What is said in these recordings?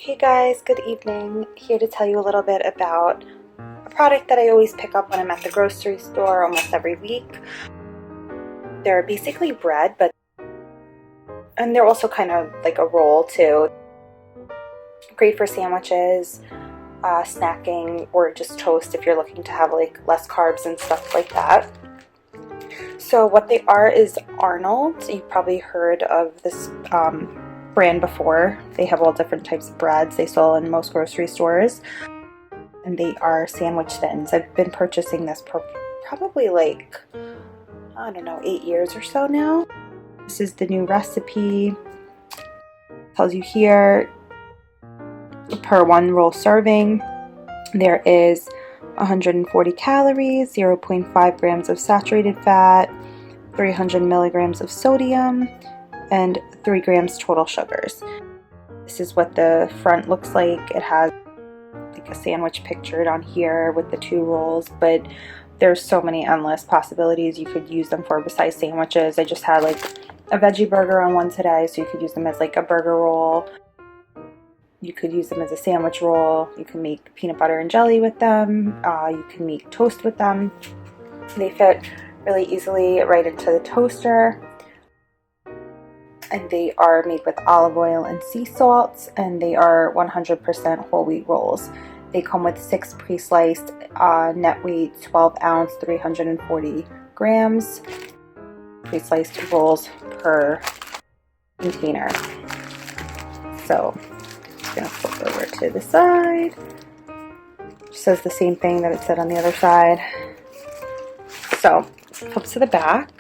Hey guys, good evening. Here to tell you a little bit about a product that I always pick up when I'm at the grocery store almost every week. They're basically bread, and they're also kind of like a roll too. Great for sandwiches, snacking, or just toast if you're looking to have like less carbs and stuff like that. So what they are is Arnold. You've probably heard of this brand before. They have all different types of breads they sell in most grocery stores, and they are sandwich thins. I've been purchasing this for probably like, I don't know, 8 years or so now. This is the new recipe. It tells you here per one roll serving there is 140 calories, 0.5 grams of saturated fat, 300 milligrams of sodium, and 3 grams total sugars. This is what the front looks like. It has like a sandwich pictured on here with the 2 rolls, but there's so many endless possibilities you could use them for besides sandwiches. I just had like a veggie burger on one today, so you could use them as like a burger roll. You could use them as a sandwich roll. You can make peanut butter and jelly with them. You can make toast with them. They fit really easily right into the toaster. And they are made with olive oil and sea salt, and they are 100% whole wheat rolls. They come with 6 pre-sliced, net weight 12 ounce, 340 grams, pre-sliced rolls per container. So I'm going to flip over to the side. It says the same thing that it said on the other side. So flip to the back.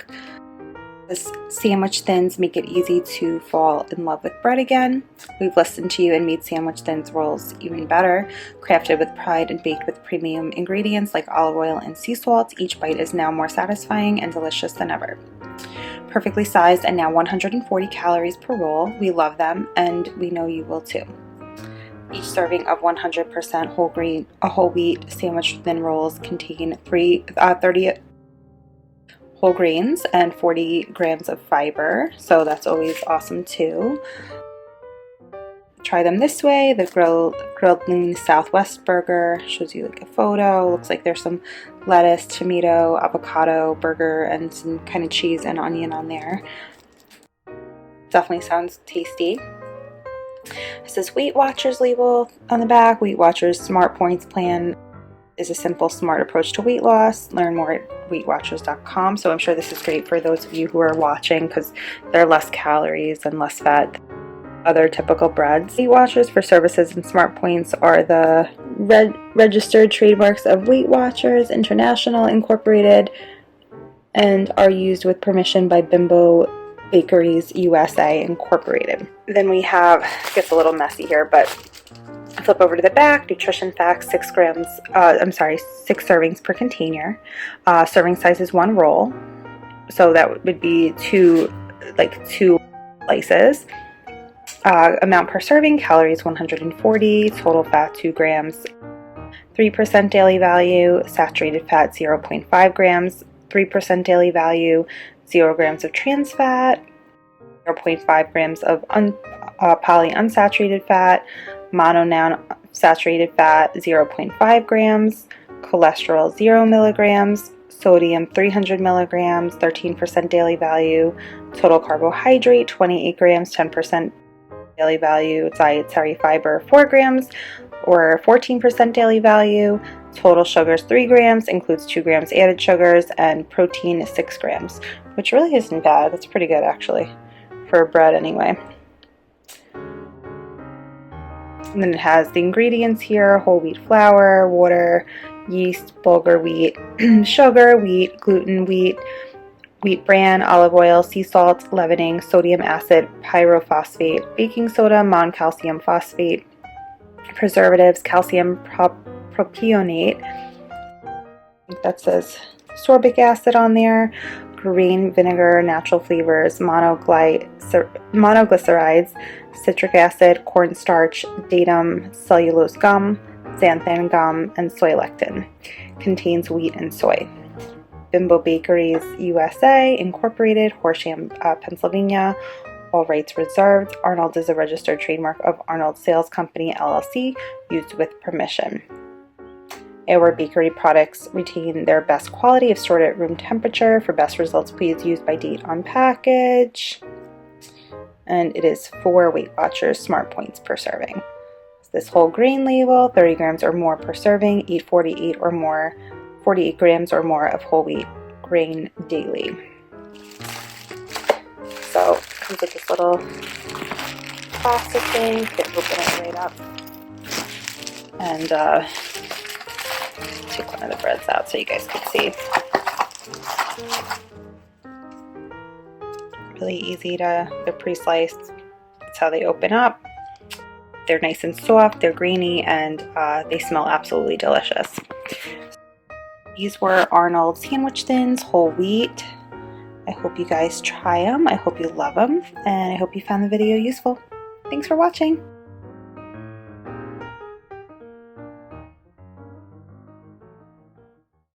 This sandwich thins make it easy to fall in love with bread again. We've listened to you and made sandwich thins rolls even better. Crafted with pride and baked with premium ingredients like olive oil and sea salt, each bite is now more satisfying and delicious than ever. Perfectly sized and now 140 calories per roll. We love them, and we know you will too. Each serving of 100% whole wheat sandwich thin rolls contain 30 whole grains and 40 grams of fiber, so that's always awesome too. Try them this way. The grilled lean Southwest burger shows you like a photo. Looks like there's some lettuce, tomato, avocado burger, and some kind of cheese and onion on there. Definitely sounds tasty. It says Weight Watchers label on the back. Weight Watchers Smart Points Plan is a simple, smart approach to weight loss. Learn more at weightwatchers.com. So I'm sure this is great for those of you who are watching because they're less calories and less fat than other typical breads. Weight Watchers for services and smart points are the registered trademarks of Weight Watchers International Incorporated and are used with permission by Bimbo Bakeries USA Incorporated. Then we have, it gets a little messy here, but flip over to the back. Nutrition facts: 6 servings per container. Serving size is 1 roll, so that would be 2 slices. Amount per serving: calories 140, total fat 2 grams, 3% daily value, saturated fat 0.5 grams, 3% daily value, 0 grams of trans fat, 0.5 grams of polyunsaturated fat, monounsaturated fat 0.5 grams, cholesterol 0 milligrams, sodium 300 milligrams, 13% daily value, total carbohydrate 28 grams, 10% daily value, dietary fiber 4 grams or 14% daily value, total sugars 3 grams, includes 2 grams added sugars, and protein 6 grams, which really isn't bad. That's pretty good actually, for bread anyway. And then it has the ingredients here: whole wheat flour, water, yeast, bulgur wheat, sugar, wheat, gluten, wheat bran, olive oil, sea salt, leavening, sodium acid, pyrophosphate, baking soda, moncalcium phosphate, preservatives, calcium propionate. I think that says sorbic acid on there. Green vinegar, natural flavors, monoglycerides, citric acid, cornstarch, datum, cellulose gum, xanthan gum, and soy lectin. Contains wheat and soy. Bimbo Bakeries USA Incorporated, Horsham, Pennsylvania. All rights reserved. Arnold is a registered trademark of Arnold Sales Company, LLC, used with permission. Our bakery products retain their best quality if stored at room temperature. For best results, please use by date on package. And it is for Weight Watchers Smart Points per serving. This whole grain label, 30 grams or more per serving, eat 48 grams or more of whole wheat grain daily. So it comes with this little plastic thing. You can open it right up and take one of the breads out so you guys can see. Really easy they're pre-sliced. That's how they open up. They're nice and soft, they're grainy, and they smell absolutely delicious. These were Arnold sandwich thins, whole wheat. I hope you guys try them. I hope you love them, and I hope you found the video useful. Thanks for watching.